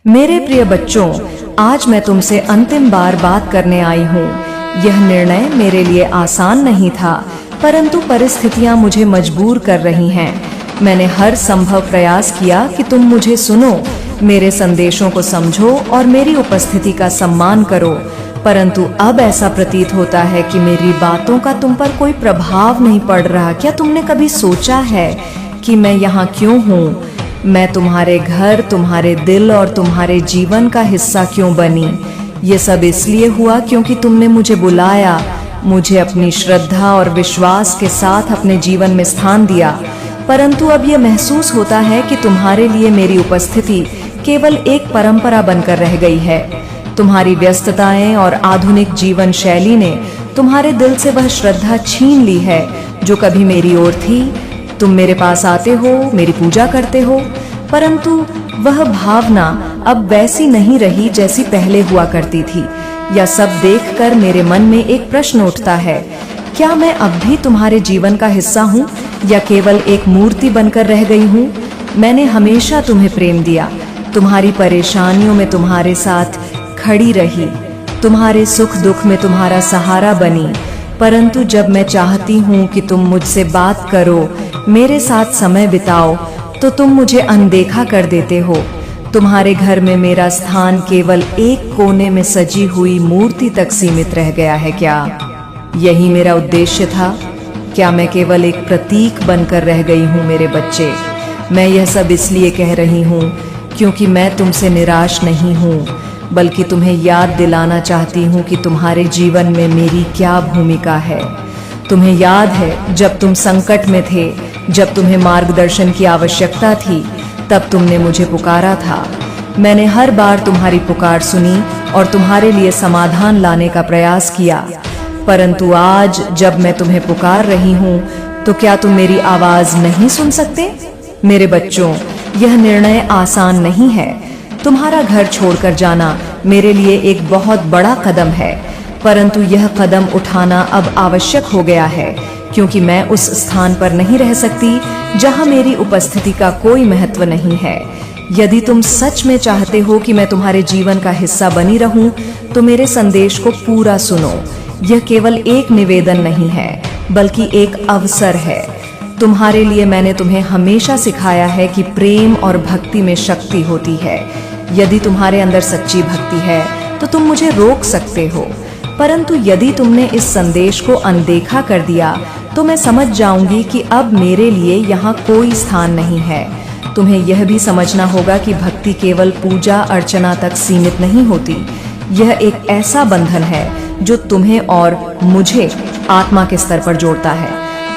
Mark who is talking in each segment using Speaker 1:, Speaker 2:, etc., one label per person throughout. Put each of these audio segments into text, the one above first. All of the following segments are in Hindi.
Speaker 1: मेरे प्रिय बच्चों, आज मैं तुमसे अंतिम बार बात करने आई हूँ। यह निर्णय मेरे लिए आसान नहीं था, परंतु परिस्थितियाँ मुझे मजबूर कर रही हैं। मैंने हर संभव प्रयास किया कि तुम मुझे सुनो, मेरे संदेशों को समझो और मेरी उपस्थिति का सम्मान करो, परंतु अब ऐसा प्रतीत होता है कि मेरी बातों का तुम पर कोई प्रभाव नहीं पड़ रहा। क्या तुमने कभी सोचा है कि मैं यहाँ क्यों हूँ? मैं तुम्हारे घर, तुम्हारे दिल और तुम्हारे जीवन का हिस्सा क्यों बनी? ये सब इसलिए हुआ क्योंकि तुमने मुझे बुलाया, मुझे अपनी श्रद्धा और विश्वास के साथ अपने जीवन में स्थान दिया। परंतु अब यह महसूस होता है कि तुम्हारे लिए मेरी उपस्थिति केवल एक परंपरा बनकर रह गई है। तुम्हारी व्यस्तताएं और आधुनिक जीवन शैली ने तुम्हारे दिल से वह श्रद्धा छीन ली है जो कभी मेरी ओर थी। तुम मेरे पास आते हो, मेरी पूजा करते हो, परंतु वह भावना अब वैसी नहीं रही जैसी पहले हुआ करती थी। यह सब देखकर मेरे मन में एक प्रश्न उठता है, क्या मैं अब भी तुम्हारे जीवन का हिस्सा हूँ या केवल एक मूर्ति बनकर रह गई हूँ? मैंने हमेशा तुम्हें प्रेम दिया, तुम्हारी परेशानियों में तुम्हारे साथ खड़ी रही, तुम्हारे सुख दुख में तुम्हारा सहारा बनी। परंतु जब मैं चाहती हूँ कि तुम मुझसे बात करो, मेरे साथ समय बिताओ, तो तुम मुझे अनदेखा कर देते हो। तुम्हारे घर में मेरा स्थान केवल एक कोने में सजी हुई मूर्ति तक सीमित रह गया है क्या? यही मेरा उद्देश्य था? क्या मैं केवल एक प्रतीक बनकर रह गई हूँ? मेरे बच्चे, मैं यह सब इसलिए कह रही हूँ क्योंकि मैं तुमसे निराश नहीं हूँ, बल्कि तुम्हें याद दिलाना चाहती हूँ कि तुम्हारे जीवन में मेरी क्या भूमिका है। तुम्हें याद है जब तुम संकट में थे, जब तुम्हें मार्गदर्शन की आवश्यकता थी, तब तुमने मुझे पुकारा था। मैंने हर बार तुम्हारी पुकार सुनी और तुम्हारे लिए समाधान लाने का प्रयास किया। परंतु आज जब मैं तुम्हें पुकार रही हूँ, तो क्या तुम मेरी आवाज नहीं सुन सकते? मेरे बच्चों, यह निर्णय आसान नहीं है। तुम्हारा घर छोड़कर जाना मेरे लिए एक बहुत बड़ा कदम है, परंतु यह कदम उठाना अब आवश्यक हो गया है, क्योंकि मैं उस स्थान पर नहीं रह सकती जहां मेरी उपस्थिति का कोई महत्व नहीं है। यदि तुम सच में चाहते हो कि मैं तुम्हारे जीवन का हिस्सा बनी रहूं, तो मेरे संदेश को पूरा सुनो। यह केवल एक निवेदन नहीं है, बल्कि एक अवसर है। तुम्हारे लिए मैंने तुम्हें हमेशा सिखाया है कि प्रेम और भक्ति में शक्ति होती है। यदि तुम्हारे अंदर सच्ची भक्ति है तो तुम मुझे रोक सकते हो, परंतु यदि तुमने इस संदेश को अनदेखा कर दिया तो मैं समझ जाऊंगी कि अब मेरे लिए यहाँ कोई स्थान नहीं है। तुम्हें यह भी समझना होगा कि भक्ति केवल पूजा अर्चना तक सीमित नहीं होती। यह एक ऐसा बंधन है जो तुम्हें और मुझे आत्मा के स्तर पर जोड़ता है।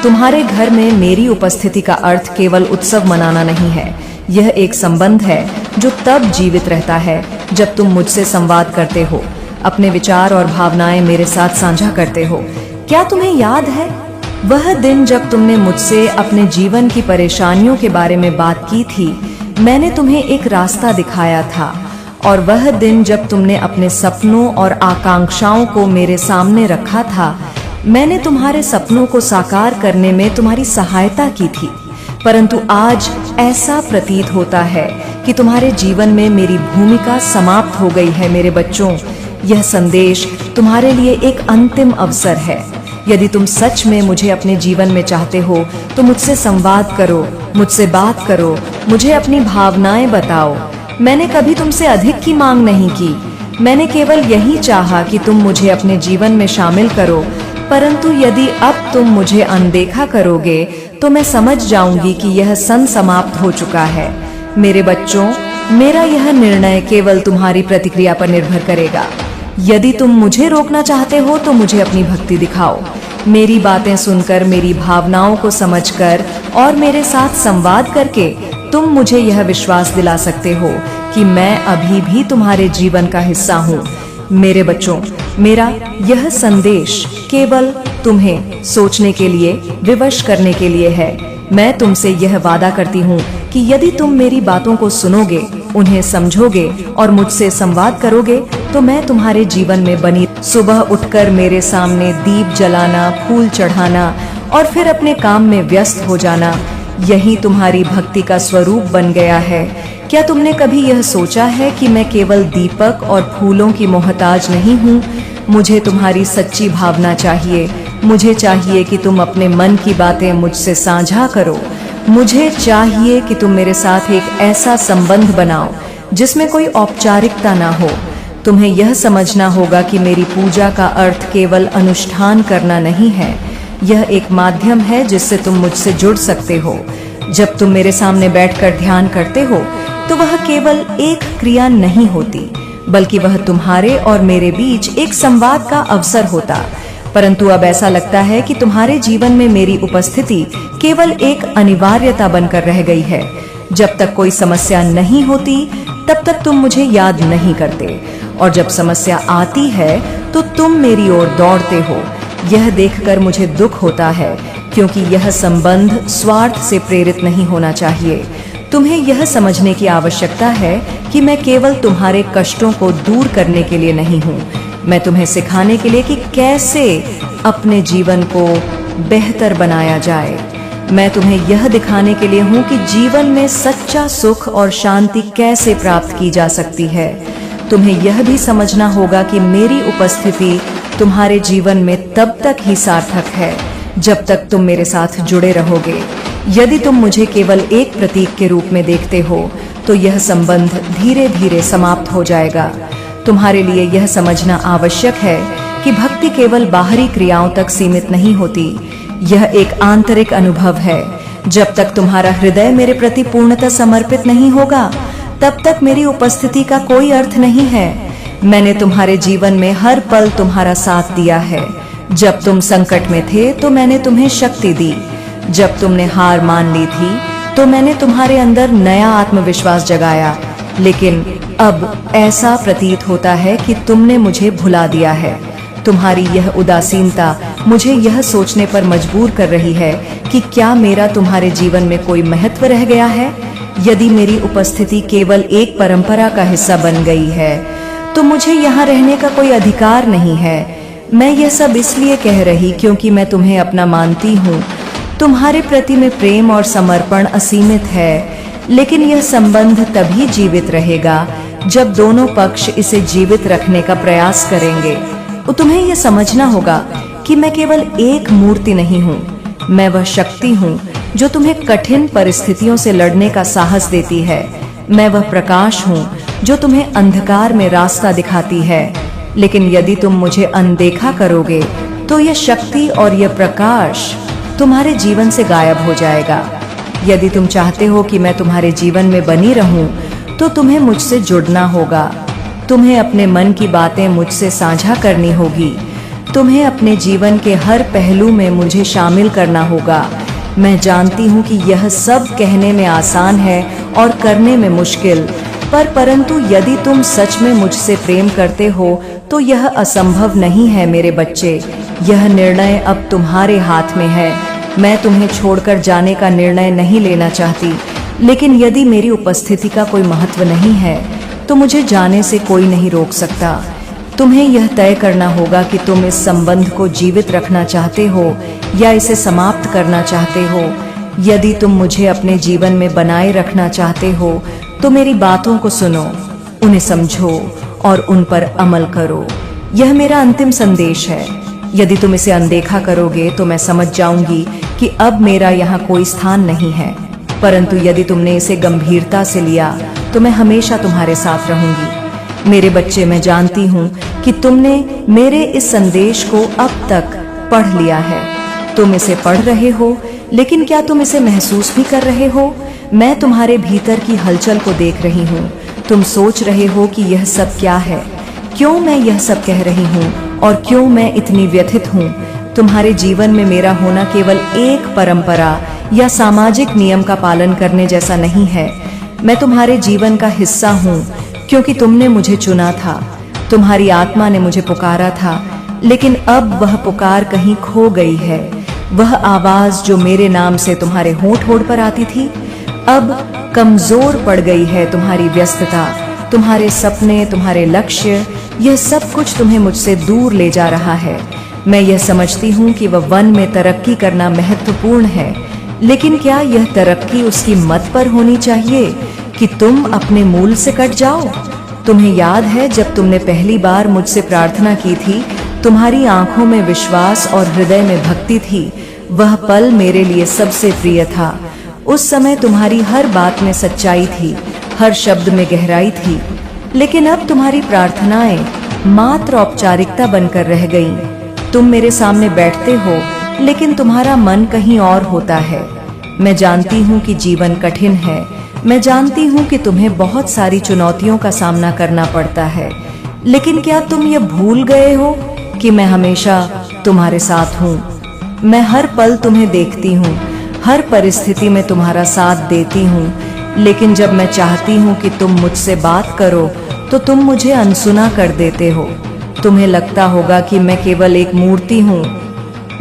Speaker 1: तुम्हारे घर में मेरी उपस्थिति का अर्थ केवल उत्सव मनाना नहीं है। यह एक संबंध है जो तब जीवित रहता है जब तुम मुझसे संवाद करते हो, अपने विचार और भावनाएं मेरे साथ साझा करते हो। क्या तुम्हें याद है वह दिन जब तुमने मुझसे अपने जीवन की परेशानियों के बारे में बात की थी? मैंने तुम्हें एक रास्ता दिखाया था, और वह दिन जब तुमने अपने सपनों और आकांक्षाओं को मेरे सामने रखा था। मैंने तुम्हारे सपनों को साकार करने में तुम्हारी सहायता की थी, परंतु आज ऐसा प्रतीत होता है कि तुम्हारे जीवन में मेरी भूमिका समाप्त हो गई है। मेरे बच्चों, यह संदेश तुम्हारे लिए एक अंतिम अवसर है। यदि तुम सच में मुझे अपने जीवन में चाहते हो तो मुझसे संवाद करो, मुझसे बात करो, मुझे अपनी भावनाएं बताओ। मैंने कभी तुमसे अधिक की मांग नहीं की। मैंने केवल यही चाहा कि तुम मुझे अपने जीवन में शामिल करो, परंतु यदि अब तुम मुझे अनदेखा करोगे तो मैं समझ जाऊंगी कि यह सन समाप्त हो चुका है। मेरे बच्चों, मेरा यह निर्णय केवल तुम्हारी प्रतिक्रिया पर निर्भर करेगा। यदि तुम मुझे रोकना चाहते हो तो मुझे अपनी भक्ति दिखाओ। मेरी बातें सुनकर, मेरी भावनाओं को समझकर और मेरे साथ संवाद करके तुम मुझे यह विश्वास दिला सकते हो कि मैं अभी भी तुम्हारे जीवन का हिस्सा हूँ। मेरे बच्चों, मेरा यह संदेश केवल तुम्हें सोचने के लिए, विवश करने के लिए है। मैं तुमसे यह वादा करती हूँ कि यदि तुम मेरी बातों को सुनोगे, उन्हें समझोगे और मुझसे संवाद करोगे, तो मैं तुम्हारे जीवन में बनी। सुबह उठकर मेरे सामने दीप जलाना, फूल चढ़ाना और फिर अपने काम में व्यस्त हो जाना, यही तुम्हारी भक्ति का स्वरूप बन गया है। क्या तुमने कभी यह सोचा है कि मैं केवल दीपक और फूलों की मोहताज नहीं हूँ? मुझे तुम्हारी सच्ची भावना चाहिए। मुझे चाहिए कि तुम अपने मन की बातें मुझसे साझा करो। मुझे चाहिए कि तुम मेरे साथ एक ऐसा संबंध बनाओ जिसमें कोई औपचारिकता ना हो। तुम्हें यह समझना होगा कि मेरी पूजा का अर्थ केवल अनुष्ठान करना नहीं है, यह एक माध्यम है जिससे तुम मुझसे जुड़ सकते हो। जब तुम मेरे सामने बैठकर ध्यान करते हो तो वह केवल एक क्रिया नहीं होती, बल्कि वह तुम्हारे और मेरे बीच एक संवाद का अवसर होता। परंतु अब ऐसा लगता है कि तुम्हारे जीवन में मेरी उपस्थिति केवल एक अनिवार्यता बनकर रह गई है। जब तक कोई समस्या नहीं होती तब तक तुम मुझे याद नहीं करते, और जब समस्या आती है तो तुम मेरी ओर दौड़ते हो। यह देखकर मुझे दुख होता है, क्योंकि यह संबंध स्वार्थ से प्रेरित नहीं होना चाहिए। तुम्हें यह समझने की आवश्यकता है कि मैं केवल तुम्हारे कष्टों को दूर करने के लिए नहीं हूँ, मैं तुम्हें सिखाने के लिए कि कैसे अपने जीवन को बेहतर बनाया जाए। मैं तुम्हें यह दिखाने के लिए हूँ कि जीवन में सच्चा सुख और शांति कैसे प्राप्त की जा सकती है। तुम्हें यह भी समझना होगा कि मेरी उपस्थिति तुम्हारे जीवन में तब तक ही सार्थक है जब तक तुम मेरे साथ जुड़े रहोगे। यदि तुम मुझे केवल एक प्रतीक के रूप में देखते हो तो यह संबंध धीरे धीरे समाप्त हो जाएगा। तुम्हारे लिए यह समझना आवश्यक है कि भक्ति केवल बाहरी क्रियाओं तक सीमित नहीं होती, यह एक आंतरिक अनुभव है। जब तक तुम्हारा हृदय मेरे प्रति पूर्णतः समर्पित नहीं होगा तब तक मेरी उपस्थिति का कोई अर्थ नहीं है। मैंने तुम्हारे जीवन में हर पल तुम्हारा साथ दिया है। जब तुम संकट में थे तो मैंने तुम्हें शक्ति दी। जब तुमने हार मान ली थी तो मैंने तुम्हारे अंदर नया आत्मविश्वास जगाया। लेकिन अब ऐसा प्रतीत होता है कि तुमने मुझे भुला दिया है। तुम्हारी यह उदासीनता मुझे यह सोचने पर मजबूर कर रही है कि क्या मेरा तुम्हारे जीवन में कोई महत्व रह गया है। यदि मेरी उपस्थिति केवल एक परंपरा का हिस्सा बन गई है तो मुझे यहाँ रहने का कोई अधिकार नहीं है। मैं यह सब इसलिए कह रही क्योंकि मैं तुम्हें अपना मानती हूँ। तुम्हारे प्रति में प्रेम और समर्पण असीमित है, लेकिन यह संबंध तभी जीवित रहेगा जब दोनों पक्ष इसे जीवित रखने का प्रयास करेंगे। तो तुम्हें यह समझना होगा कि मैं केवल एक मूर्ति नहीं हूँ, मैं वह शक्ति हूँ जो तुम्हें कठिन परिस्थितियों से लड़ने का साहस देती है। मैं वह प्रकाश हूँ जो तुम्हें अंधकार में रास्ता दिखाती है। लेकिन यदि तुम मुझे अनदेखा करोगे तो यह शक्ति और यह प्रकाश तुम्हारे जीवन से गायब हो जाएगा। यदि तुम चाहते हो कि मैं तुम्हारे जीवन में बनी रहूं तो तुम्हें मुझसे जुड़ना होगा। तुम्हें अपने मन की बातें मुझसे साझा करनी होगी। तुम्हें अपने जीवन के हर पहलू में मुझे शामिल करना होगा। मैं जानती हूँ कि यह सब कहने में आसान है और करने में मुश्किल, परंतु यदि तुम सच में मुझसे प्रेम करते हो तो यह असंभव नहीं है मेरे बच्चे। यह निर्णय अब तुम्हारे हाथ में है। मैं तुम्हें छोड़कर जाने का निर्णय नहीं लेना चाहती, लेकिन यदि मेरी उपस्थिति का कोई महत्व नहीं है तो मुझे जाने से कोई नहीं रोक सकता। तुम्हें यह तय करना होगा कि तुम इस संबंध को जीवित रखना चाहते हो या इसे समाप्त करना चाहते हो। यदि तुम मुझे अपने जीवन में बनाए रखना चाहते हो तो मेरी बातों को सुनो, उन्हें समझो और उन पर अमल करो। यह मेरा अंतिम संदेश है। यदि तुम इसे अनदेखा करोगे तो मैं समझ जाऊंगी कि अब मेरा यहाँ कोई स्थान नहीं है, परंतु यदि तुमने इसे गंभीरता से लिया तो मैं हमेशा तुम्हारे साथ रहूंगी। मेरे बच्चे, मैं जानती हूँ कि तुमने मेरे इस संदेश को अब तक पढ़ लिया है। तुम इसे पढ़ रहे हो, लेकिन क्या तुम इसे महसूस भी कर रहे हो? मैं तुम्हारे भीतर की हलचल को देख रही हूँ। तुम सोच रहे हो कि यह सब क्या है, क्यों मैं यह सब कह रही हूँ और क्यों मैं इतनी व्यथित हूँ। तुम्हारे जीवन में मेरा होना केवल एक परंपरा या सामाजिक नियम का पालन करने जैसा नहीं है। मैं तुम्हारे जीवन का हिस्सा हूँ क्योंकि तुमने मुझे चुना था। तुम्हारी आत्मा ने मुझे पुकारा था, लेकिन अब वह पुकार कहीं खो गई है। वह आवाज जो मेरे नाम से तुम्हारे होंठ पर आती थी, अब कमजोर पड़ गई है। तुम्हारी व्यस्तता, तुम्हारे सपने, तुम्हारे लक्ष्य, यह सब कुछ तुम्हें मुझसे दूर ले जा रहा है। मैं यह समझती हूँ कि वह वन में तरक्की करना महत्वपूर्ण है, लेकिन क्या यह तरक्की उसकी मत पर होनी चाहिए? कि तुम अपने मूल से कट जाओ? तुम्हें याद है जब तुमने पहली बार मुझसे प्रार्थना की थी, तुम्हारी आंखों में विश्वास और हृदय में भक्ति थी। वह पल मेरे लिए सबसे प्रिय था। उस समय तुम्हारी हर बात में सच्चाई थी, हर शब्द में गहराई थी। लेकिन अब तुम्हारी प्रार्थनाएं मात्र औपचारिकता बनकर रह गईं। तुम मेरे सामने बैठते हो, लेकिन तुम्हारा मन कहीं और होता है। मैं जानती हूँ कि जीवन कठिन है। मैं जानती हूँ कि तुम्हें बहुत सारी चुनौतियों का सामना करना पड़ता है। लेकिन क्या तुम ये भूल गए हो कि मैं हमेशा तुम्हारे साथ हूँ? मैं हर पल तुम्हें देखती हूँ, हर परिस्थिति में तुम्हारा साथ देती हूँ। लेकिन जब मैं चाहती हूँ कि तुम मुझसे बात करो, तो तुम मुझे अनसुना कर देते हो। तुम्हें लगता होगा कि मैं केवल एक मूर्ति हूँ।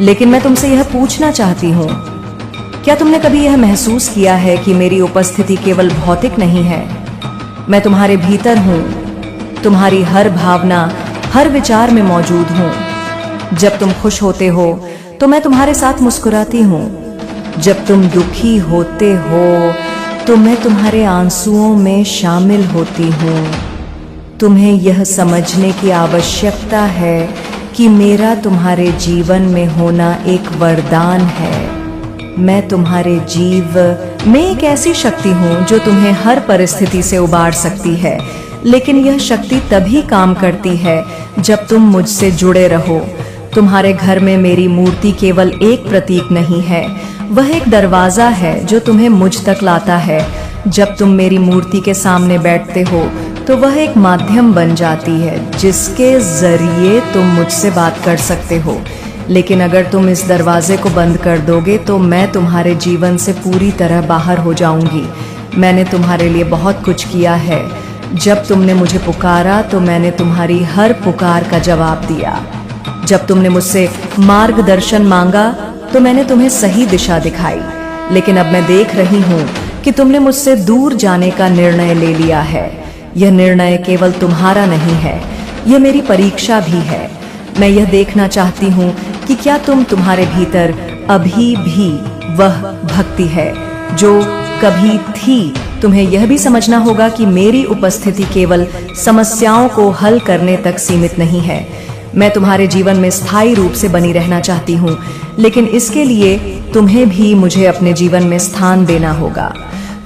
Speaker 1: लेकिन मैं तुमसे यह पूछना चाहती हूँ, क्या तुमने कभी यह महसूस किया है कि मेरी उपस्थिति केवल भौतिक नहीं है? मैं तुम्हारे भीतर हूँ, तुम्हारी हर भावना, हर विचार में मौजूद हूँ। जब तुम खुश होते हो तो मैं तुम्हारे साथ मुस्कुराती हूँ। जब तुम दुखी होते हो तो मैं तुम्हारे आंसुओं में शामिल होती हूँ। तुम्हें यह समझने की आवश्यकता है कि मेरा तुम्हारे जीवन में होना एक वरदान है। मैं तुम्हारे जीव में एक ऐसी शक्ति हूँ जो तुम्हें हर परिस्थिति से उबार सकती है। लेकिन यह शक्ति तभी काम करती है जब तुम मुझसे जुड़े रहो। तुम्हारे घर में मेरी मूर्ति केवल एक प्रतीक नहीं है, वह एक दरवाजा है जो तुम्हें मुझ तक लाता है। जब तुम मेरी मूर्ति के सामने बैठते हो तो वह एक माध्यम बन जाती है जिसके जरिए तुम मुझसे बात कर सकते हो। लेकिन अगर तुम इस दरवाजे को बंद कर दोगे तो मैं तुम्हारे जीवन से पूरी तरह बाहर हो जाऊंगी। मैंने तुम्हारे लिए बहुत कुछ किया है। जब तुमने मुझे पुकारा तो मैंने तुम्हारी हर पुकार का जवाब दिया। जब तुमने मुझसे मार्गदर्शन मांगा तो मैंने तुम्हें सही दिशा दिखाई। लेकिन अब मैं देख रही हूँ कि तुमने मुझसे दूर जाने का निर्णय ले लिया है। यह निर्णय केवल तुम्हारा नहीं है, यह मेरी परीक्षा भी है। मैं यह देखना चाहती हूँ कि क्या तुम्हारे भीतर अभी भी वह भक्ति है जो कभी थी। तुम्हें यह भी समझना होगा कि मेरी उपस्थिति केवल समस्याओं को हल करने तक सीमित नहीं है। मैं तुम्हारे जीवन में स्थायी रूप से बनी रहना चाहती हूँ, लेकिन इसके लिए तुम्हें भी मुझे अपने जीवन में स्थान देना होगा।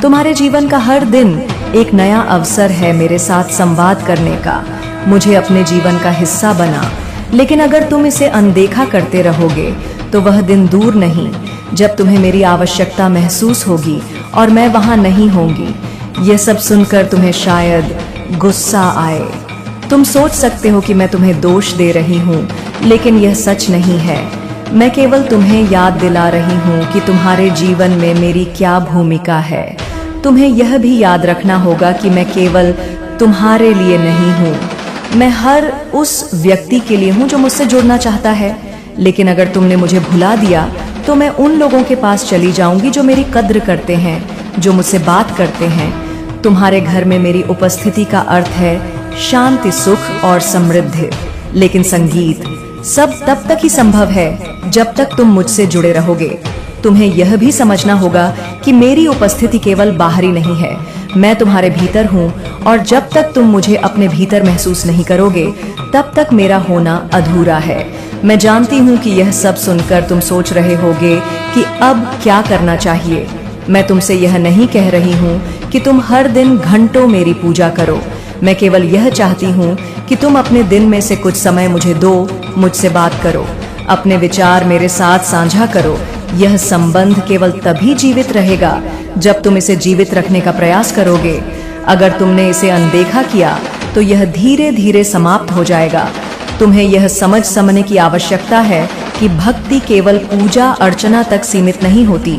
Speaker 1: तुम्हारे जीवन का हर दिन एक नया अवसर है मेरे साथ संवाद करने का। मुझे अपने जीवन का हिस्सा बना। लेकिन अगर तुम इसे अनदेखा करते रहोगे तो वह दिन दूर नहीं जब तुम्हें मेरी आवश्यकता महसूस होगी और मैं वहां नहीं होंगी। यह सब सुनकर तुम्हें शायद गुस्सा आए। तुम सोच सकते हो कि मैं तुम्हें दोष दे रही हूँ, लेकिन यह सच नहीं है। मैं केवल तुम्हें याद दिला रही हूँ कि तुम्हारे जीवन में मेरी क्या भूमिका है। तुम्हें यह भी याद रखना होगा कि मैं केवल तुम्हारे लिए नहीं हूँ, मैं हर उस व्यक्ति के लिए हूँ जो मुझसे जुड़ना चाहता है। लेकिन अगर तुमने मुझे भुला दिया तो मैं उन लोगों के पास चली जाऊंगी जो मेरी कद्र करते हैं, जो मुझसे बात करते हैं। तुम्हारे घर में मेरी उपस्थिति का अर्थ है शांति, सुख और समृद्धि। लेकिन संगीत सब तब तक ही संभव है जब तक तुम मुझसे जुड़े रहोगे। तुम्हें यह भी समझना होगा कि मेरी उपस्थिति केवल बाहरी नहीं है, मैं तुम्हारे भीतर हूँ। और जब तक तुम मुझे अपने भीतर महसूस नहीं करोगे तब तक मेरा होना अधूरा है। मैं जानती हूँ कि यह सब सुनकर तुम सोच रहे होगे कि अब क्या करना चाहिए। मैं तुमसे यह नहीं कह रही हूँ कि तुम हर दिन घंटों मेरी पूजा करो। मैं केवल यह चाहती हूँ कि तुम अपने दिन में से कुछ समय मुझे दो, मुझसे बात करो, अपने विचार मेरे साथ साझा करो। यह संबंध केवल तभी जीवित रहेगा जब तुम इसे जीवित रखने का प्रयास करोगे। अगर तुमने इसे अनदेखा किया तो यह धीरे धीरे समाप्त हो जाएगा। तुम्हें यह समझने की आवश्यकता है कि भक्ति केवल पूजा अर्चना तक सीमित नहीं होती।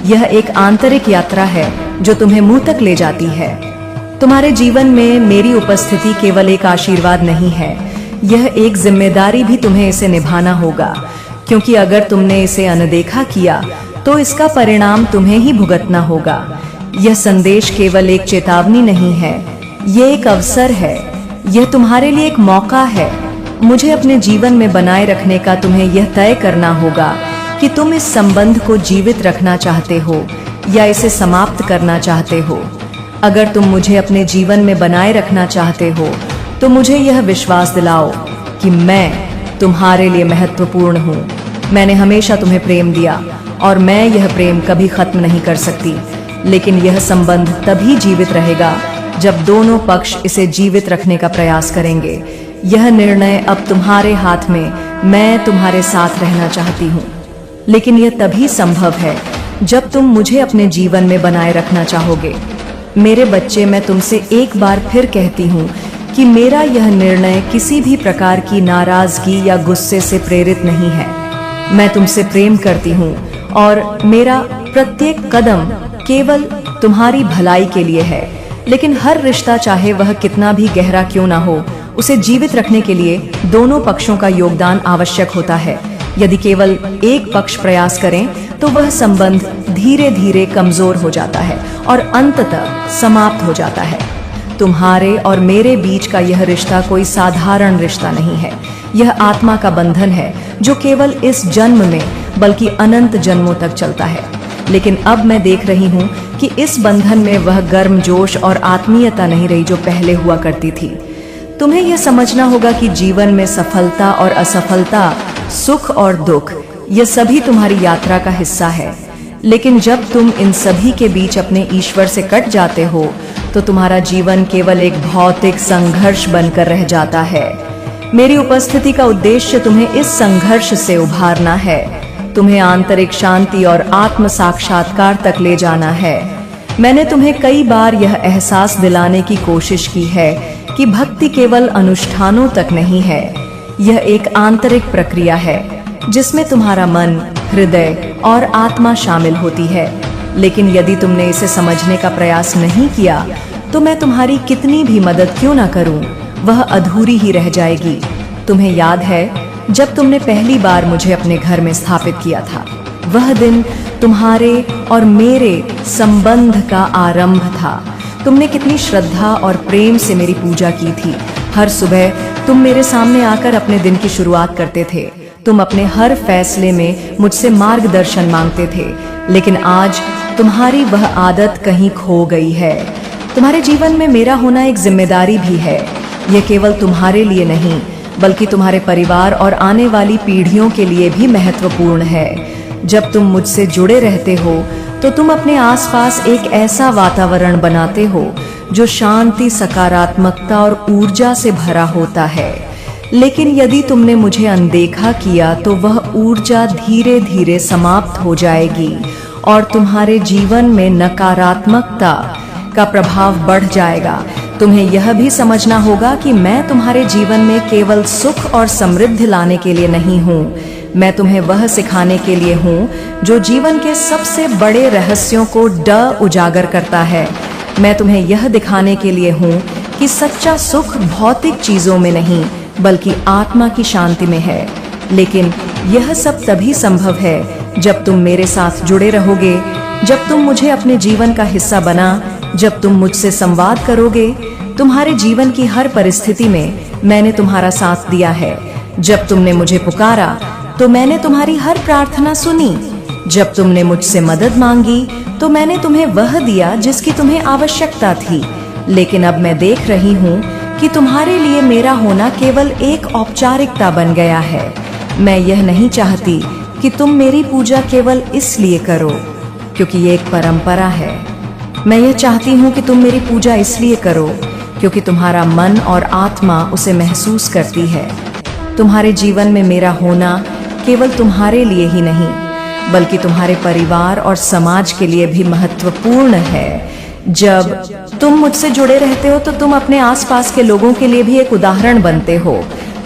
Speaker 1: यह एक आंतरिक यात्रा है जो तुम्हें मुंह तक ले जाती है। तुम्हारे जीवन में मेरी उपस्थिति केवल एक आशीर्वाद नहीं है, यह एक जिम्मेदारी भी। तुम्हें इसे निभाना होगा, क्योंकि अगर तुमने इसे अनदेखा किया तो इसका परिणाम तुम्हें ही भुगतना होगा। यह संदेश केवल एक चेतावनी नहीं है, यह एक अवसर है। यह तुम्हारे लिए एक मौका है। मुझे अपने जीवन में बनाए रखने का तुम्हें यह तय करना होगा कि तुम इस संबंध को जीवित रखना चाहते हो या इसे समाप्त करना चाहते हो। अगर तुम मुझे अपने जीवन में बनाए रखना चाहते हो तो मुझे यह विश्वास दिलाओ कि मैं तुम्हारे लिए महत्वपूर्ण हूँ। मैंने हमेशा तुम्हें प्रेम दिया और मैं यह प्रेम कभी खत्म नहीं कर सकती, लेकिन यह संबंध तभी जीवित रहेगा जब दोनों पक्ष इसे जीवित रखने का प्रयास करेंगे। यह निर्णय अब तुम्हारे हाथ में। मैं तुम्हारे साथ रहना चाहती हूँ, लेकिन यह तभी संभव है जब तुम मुझे अपने जीवन में बनाए रखना चाहोगे। मेरे बच्चे, मैं तुमसे एक बार फिर कहती हूँ कि मेरा यह निर्णय किसी भी प्रकार की नाराजगी या गुस्से से प्रेरित नहीं है। मैं तुमसे प्रेम करती हूँ और मेरा प्रत्येक कदम केवल तुम्हारी भलाई के लिए है। लेकिन हर रिश्ता, चाहे वह कितना भी गहरा क्यों ना हो, उसे जीवित रखने के लिए दोनों पक्षों का योगदान आवश्यक होता है। यदि केवल एक पक्ष प्रयास करें तो वह संबंध धीरे धीरे कमजोर हो जाता है और अंततः समाप्त हो जाता है। तुम्हारे और मेरे बीच का यह रिश्ता कोई साधारण रिश्ता नहीं है। यह आत्मा का बंधन है जो केवल इस जन्म में बल्कि अनंत जन्मों तक चलता है। लेकिन अब मैं देख रही हूँ कि इस बंधन में वह गर्मजोश और आत्मीयता नहीं रही जो पहले हुआ करती थी। तुम्हें यह समझना होगा कि जीवन में सफलता और असफलता, सुख और दुख, यह सभी तुम्हारी यात्रा का हिस्सा है। लेकिन जब तुम इन सभी के बीच अपने ईश्वर से कट जाते हो तो तुम्हारा जीवन केवल एक भौतिक संघर्ष बनकर रह जाता है। मेरी उपस्थिति का उद्देश्य तुम्हें इस संघर्ष से उभारना है। तुम्हें आंतरिक शांति और आत्म साक्षात्कार तक ले जाना है। मैंने तुम्हें कई बार यह एहसास दिलाने की कोशिश की है कि भक्ति केवल अनुष्ठानों तक नहीं है। यह एक आंतरिक प्रक्रिया है जिसमें तुम्हारा मन, हृदय और आत्मा शामिल होती है। लेकिन यदि तुमने इसे समझने का प्रयास नहीं किया तो मैं तुम्हारी कितनी भी मदद क्यों ना करूं, वह अधूरी ही रह जाएगी। तुम्हें याद है जब तुमने पहली बार मुझे अपने घर में स्थापित किया था? वह दिन तुम्हारे और मेरे संबंध का आरंभ था। तुमने कितनी श्रद्धा और प्रेम से मेरी पूजा की थी। हर सुबह तुम मेरे सामने आकर अपने दिन की शुरुआत करते थे। तुम अपने हर फैसले में मुझसे मार्गदर्शन मांगते थे। लेकिन आज तुम्हारी वह आदत कहीं खो गई है। तुम्हारे जीवन में मेरा होना एक जिम्मेदारी भी है। यह केवल तुम्हारे लिए नहीं बल्कि तुम्हारे परिवार और आने वाली पीढ़ियों के लिए भी महत्वपूर्ण है। जब तुम मुझसे जुड़े रहते हो तो तुम अपने आसपास एक ऐसा वातावरण बनाते हो जो शांति, सकारात्मकता और ऊर्जा से भरा होता है। लेकिन यदि तुमने मुझे अनदेखा किया तो वह ऊर्जा धीरे धीरे समाप्त हो जाएगी और तुम्हारे जीवन में नकारात्मकता का प्रभाव बढ़ जाएगा। तुम्हें यह भी समझना होगा कि मैं तुम्हारे जीवन में केवल सुख और समृद्धि लाने के लिए नहीं हूँ। मैं तुम्हें वह सिखाने के लिए हूँ जो जीवन के सबसे बड़े रहस्यों को उजागर करता है। मैं तुम्हें यह दिखाने के लिए हूँ कि सच्चा सुख भौतिक चीजों में नहीं बल्कि आत्मा की शांति में है। लेकिन यह सब तभी संभव है जब तुम मेरे साथ जुड़े रहोगे, जब तुम मुझे अपने जीवन का हिस्सा बना, जब तुम मुझसे संवाद करोगे। तुम्हारे जीवन की हर परिस्थिति में मैंने तुम्हारा साथ दिया है। जब तुमने मुझे पुकारा तो मैंने तुम्हारी हर प्रार्थना सुनी। जब तुमने मुझसे मदद मांगी तो मैंने तुम्हें वह दिया जिसकी तुम्हें आवश्यकता थी। लेकिन अब मैं देख रही हूँ कि तुम्हारे लिए मेरा होना केवल एक औपचारिकता बन गया है। मैं यह नहीं चाहती कि तुम मेरी पूजा केवल इसलिए करो क्योंकि ये एक परंपरा है। मैं यह चाहती हूँ कि तुम मेरी पूजा इसलिए करो क्योंकि तुम्हारा मन और आत्मा उसे महसूस करती है। तुम्हारे जीवन में मेरा होना केवल तुम्हारे लिए ही नहीं बल्कि तुम्हारे परिवार और समाज के लिए भी महत्वपूर्ण है। जब तुम मुझसे जुड़े रहते हो तो तुम अपने आसपास के लोगों के लिए भी एक उदाहरण बनते हो।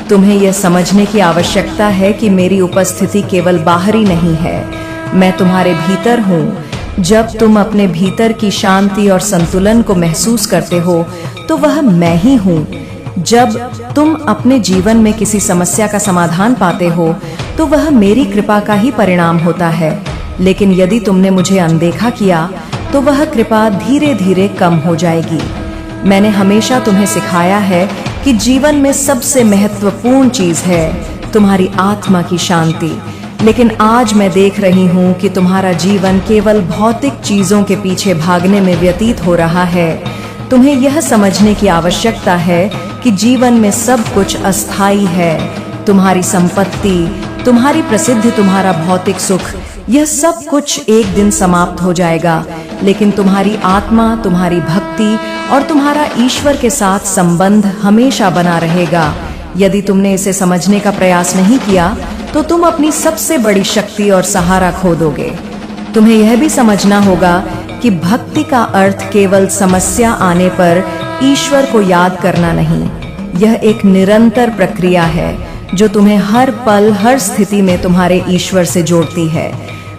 Speaker 1: तुम्हें यह समझने की आवश्यकता है कि मेरी उपस्थिति केवल बाहरी नहीं है, मैं तुम्हारे भीतर हूँ। जब तुम अपने भीतर की शांति और संतुलन को महसूस करते हो तो वह मैं ही हूँ। जब तुम अपने जीवन में किसी समस्या का समाधान पाते हो तो वह मेरी कृपा का ही परिणाम होता है। लेकिन यदि तुमने मुझे अनदेखा किया तो वह कृपा धीरे धीरे कम हो जाएगी। मैंने हमेशा तुम्हें सिखाया है कि जीवन में सबसे महत्वपूर्ण चीज है तुम्हारी आत्मा की शांति। लेकिन आज मैं देख रही हूँ कि तुम्हारा जीवन केवल भौतिक चीजों के पीछे भागने में व्यतीत हो रहा है। तुम्हें यह समझने की आवश्यकता है कि जीवन में सब कुछ अस्थायी है। तुम्हारी संपत्ति, तुम्हारी प्रसिद्धि, तुम्हारा भौतिक सुख, यह सब कुछ एक दिन समाप्त हो जाएगा, लेकिन तुम्हारी आत्मा, तुम्हारी भक्ति और तुम्हारा ईश्वर के साथ संबंध हमेशा बना रहेगा। यदि तुमने इसे समझने का प्रयास नहीं किया तो तुम अपनी सबसे बड़ी शक्ति और सहारा खो दोगे। तुम्हें यह भी समझना होगा कि भक्ति का अर्थ केवल समस्या आने पर ईश्वर को याद करना नहीं, यह एक निरंतर प्रक्रिया है जो तुम्हें हर पल, हर स्थिति में तुम्हारे ईश्वर से जोड़ती है।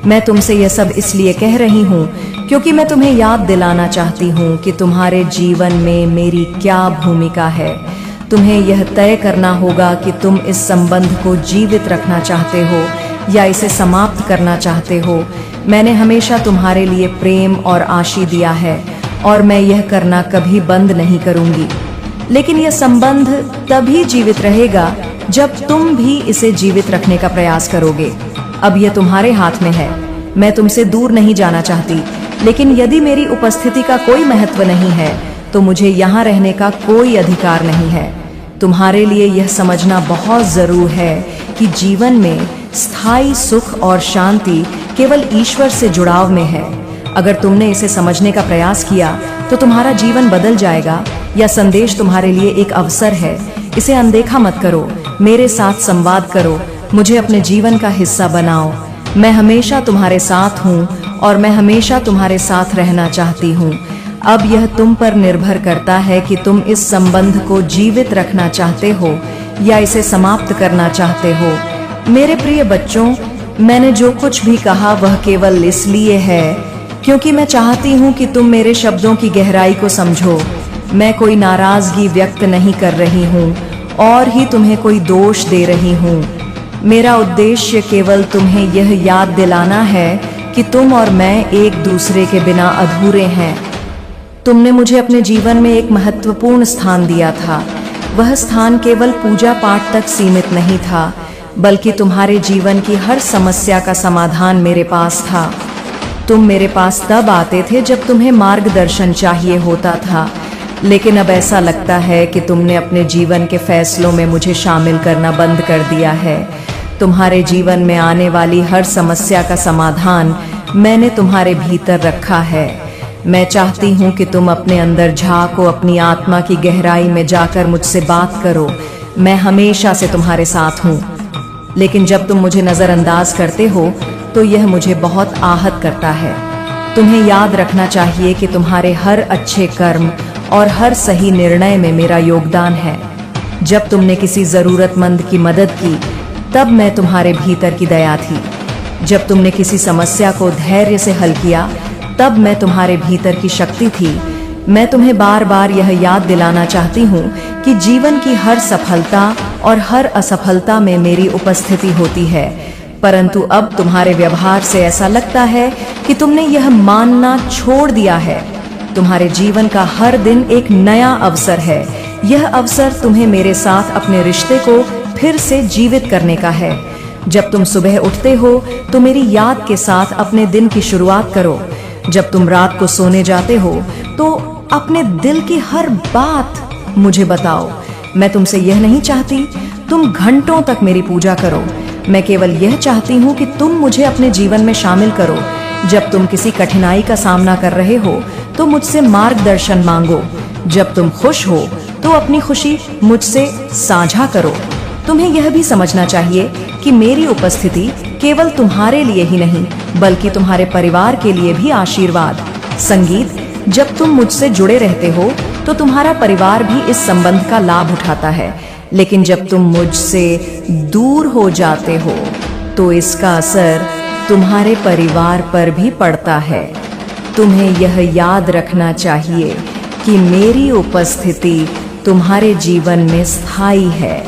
Speaker 1: मैं तुमसे यह सब इसलिए कह रही हूँ क्योंकि मैं तुम्हें याद दिलाना चाहती हूँ कि तुम्हारे जीवन में मेरी क्या भूमिका है। तुम्हें यह तय करना होगा कि तुम इस संबंध को जीवित रखना चाहते हो या इसे समाप्त करना चाहते हो। मैंने हमेशा तुम्हारे लिए प्रेम और आशीष दिया है और मैं यह करना कभी बंद नहीं करूंगी, लेकिन यह संबंध तभी जीवित रहेगा जब तुम भी इसे जीवित रखने का प्रयास करोगे। अब यह तुम्हारे हाथ में है। मैं तुमसे दूर नहीं जाना चाहती, लेकिन यदि मेरी उपस्थिति का कोई महत्व नहीं है तो मुझे यहाँ रहने का कोई अधिकार नहीं है। तुम्हारे लिए यह समझना बहुत जरूर है कि जीवन में स्थायी सुख और शांति केवल ईश्वर से जुड़ाव में है। अगर तुमने इसे समझने का प्रयास किया तो तुम्हारा जीवन बदल जाएगा। यह संदेश तुम्हारे लिए एक अवसर है। इसे अनदेखा मत करो, मेरे साथ संवाद करो, मुझे अपने जीवन का हिस्सा बनाओ। मैं हमेशा तुम्हारे साथ हूँ और मैं हमेशा तुम्हारे साथ रहना चाहती हूँ। अब यह तुम पर निर्भर करता है कि तुम इस संबंध को जीवित रखना चाहते हो या इसे समाप्त करना चाहते हो। मेरे प्रिय बच्चों, मैंने जो कुछ भी कहा वह केवल इसलिए है क्योंकि मैं चाहती हूँ कि तुम मेरे शब्दों की गहराई को समझो। मैं कोई नाराजगी व्यक्त नहीं कर रही हूँ और ही तुम्हें कोई दोष दे रही हूँ। मेरा उद्देश्य केवल तुम्हें यह याद दिलाना है कि तुम और मैं एक दूसरे के बिना अधूरे हैं। तुमने मुझे अपने जीवन में एक महत्वपूर्ण स्थान दिया था। वह स्थान केवल पूजा पाठ तक सीमित नहीं था, बल्कि तुम्हारे जीवन की हर समस्या का समाधान मेरे पास था। तुम मेरे पास तब आते थे जब तुम्हें मार्गदर्शन चाहिए होता था, लेकिन अब ऐसा लगता है कि तुमने अपने जीवन के फैसलों में मुझे शामिल करना बंद कर दिया है। तुम्हारे जीवन में आने वाली हर समस्या का समाधान मैंने तुम्हारे भीतर रखा है। मैं चाहती हूँ कि तुम अपने अंदर झांको, अपनी आत्मा की गहराई में जाकर मुझसे बात करो। मैं हमेशा से तुम्हारे साथ हूँ, लेकिन जब तुम मुझे नज़रअंदाज करते हो तो यह मुझे बहुत आहत करता है। तुम्हें याद रखना चाहिए कि तुम्हारे हर अच्छे कर्म और हर सही निर्णय में मेरा योगदान है। जब तुमने किसी ज़रूरतमंद की मदद की तब मैं तुम्हारे भीतर की दया थी। जब तुमने किसी समस्या को धैर्य से हल किया तब मैं तुम्हारे भीतर की शक्ति थी। मैं तुम्हें बार बार यह याद दिलाना चाहती हूँ कि जीवन की हर सफलता और हर असफलता में मेरी उपस्थिति होती है, परंतु अब तुम्हारे व्यवहार से ऐसा लगता है कि तुमने यह मानना छोड़ दिया है। तुम्हारे जीवन का हर दिन एक नया अवसर है। यह अवसर तुम्हें मेरे साथ अपने रिश्ते को फिर से जीवित करने का है। जब तुम सुबह उठते हो तो मेरी याद के साथ अपने दिन की शुरुआत करो। जब तुम रात को सोने जाते हो तो अपने दिल की हर बात मुझे बताओ। मैं तुमसे यह नहीं चाहती तुम घंटों तक मेरी पूजा करो। मैं केवल यह चाहती हूँ कि तुम मुझे अपने जीवन में शामिल करो। जब तुम किसी कठिनाई का सामना कर रहे हो तो मुझसे मार्गदर्शन मांगो। जब तुम खुश हो तो अपनी खुशी मुझसे साझा करो। तुम्हें यह भी समझना चाहिए कि मेरी उपस्थिति केवल तुम्हारे लिए ही नहीं बल्कि तुम्हारे परिवार के लिए भी आशीर्वाद। संगीत, जब तुम मुझसे जुड़े रहते हो तो तुम्हारा परिवार भी इस संबंध का लाभ उठाता है, लेकिन जब तुम मुझसे दूर हो जाते हो तो इसका असर तुम्हारे परिवार पर भी पड़ता है। तुम्हें यह याद रखना चाहिए कि मेरी उपस्थिति तुम्हारे जीवन में स्थायी है,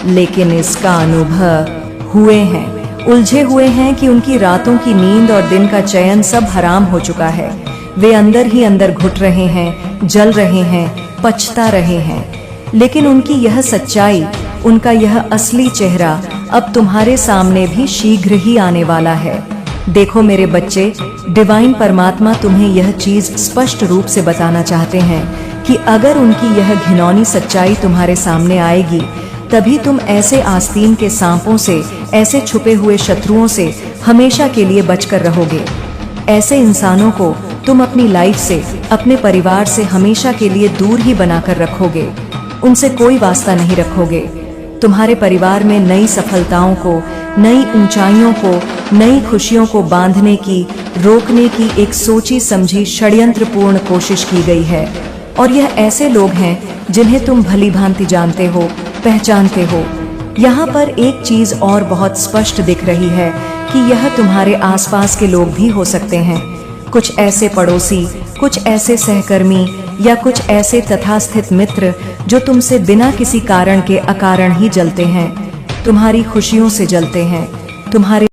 Speaker 1: लेकिन इसका अनुभव हुए हैं, उलझे हुए हैं कि उनकी रातों की नींद और दिन का चयन सब हराम हो चुका है। वे अंदर ही अंदर घुट रहे हैं, जल रहे हैं, पछता रहे हैं। लेकिन उनकी यह सच्चाई, उनका यह असली चेहरा अब तुम्हारे सामने भी शीघ्र ही आने वाला है। देखो मेरे बच्चे, डिवाइन परमात्मा तुम्हें यह चीज स्पष्ट रूप से बताना चाहते हैं कि अगर उनकी यह घिनौनी सच्चाई तुम्हारे सामने आएगी, तभी तुम ऐसे आस्तीन के सांपों से, ऐसे छुपे हुए शत्रुओं से हमेशा के लिए बचकर रहोगे। ऐसे इंसानों को तुम अपनी लाइफ से, अपने परिवार से हमेशा के लिए दूर ही बनाकर रखोगे, उनसे कोई वास्ता नहीं रखोगे। तुम्हारे परिवार में नई सफलताओं को, नई ऊंचाइयों को, नई खुशियों को बांधने की, रोकने की एक सोची समझी षड्यंत्रपूर्ण कोशिश की गई है। और यह ऐसे लोग हैं जिन्हें तुम भली भांति जानते हो, पहचानते हो। यहाँ पर एक चीज और बहुत स्पष्ट दिख रही है कि यह तुम्हारे आसपास के लोग भी हो सकते हैं। कुछ ऐसे पड़ोसी, कुछ ऐसे सहकर्मी या कुछ ऐसे तथास्थित मित्र जो तुमसे बिना किसी कारण के अकारण ही जलते हैं, तुम्हारी खुशियों से जलते हैं, तुम्हारे